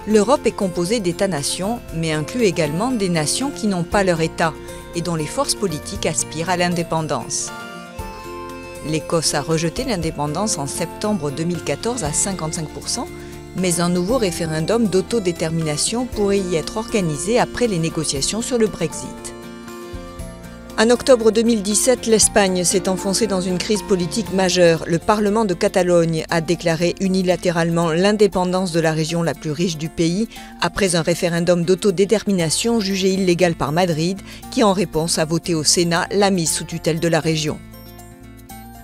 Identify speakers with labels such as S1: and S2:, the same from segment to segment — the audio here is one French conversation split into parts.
S1: L'Europe est composée d'États-nations, mais inclut également des nations qui n'ont pas leur État et dont les forces politiques aspirent à l'indépendance. L'Écosse a rejeté l'indépendance en septembre 2014 à 55%, mais un nouveau référendum d'autodétermination pourrait y être organisé après les négociations sur le Brexit. En octobre 2017, l'Espagne s'est enfoncée dans une crise politique majeure. Le Parlement de Catalogne a déclaré unilatéralement l'indépendance de la région la plus riche du pays après un référendum d'autodétermination jugé illégal par Madrid, qui en réponse a voté au Sénat la mise sous tutelle de la région.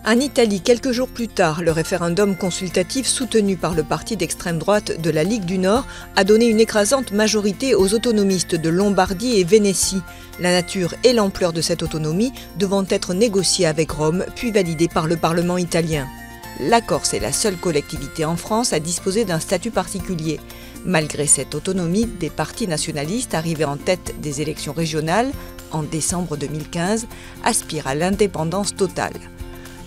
S1: En Italie, quelques jours plus tard, le référendum consultatif soutenu par le parti d'extrême droite de la Ligue du Nord a donné une écrasante majorité aux autonomistes de Lombardie et Vénétie, la nature et l'ampleur de cette autonomie devant être négociées avec Rome puis validées par le Parlement italien. La Corse est la seule collectivité en France à disposer d'un statut particulier. Malgré cette autonomie, des partis nationalistes arrivés en tête des élections régionales en décembre 2015 aspirent à l'indépendance totale.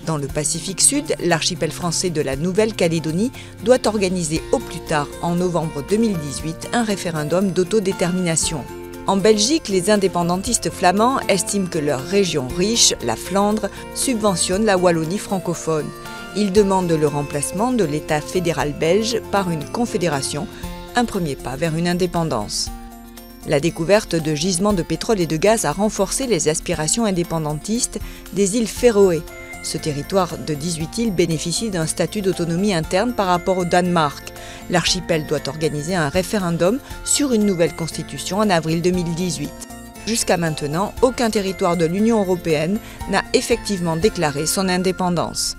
S1: Dans le Pacifique Sud, l'archipel français de la Nouvelle-Calédonie doit organiser au plus tard en novembre 2018 un référendum d'autodétermination. En Belgique, les indépendantistes flamands estiment que leur région riche, la Flandre, subventionne la Wallonie francophone. Ils demandent le remplacement de l'État fédéral belge par une confédération, un premier pas vers une indépendance. La découverte de gisements de pétrole et de gaz a renforcé les aspirations indépendantistes des îles Féroé. Ce territoire de 18 îles bénéficie d'un statut d'autonomie interne par rapport au Danemark. L'archipel doit organiser un référendum sur une nouvelle constitution en avril 2018. Jusqu'à maintenant, aucun territoire de l'Union européenne n'a effectivement déclaré son indépendance.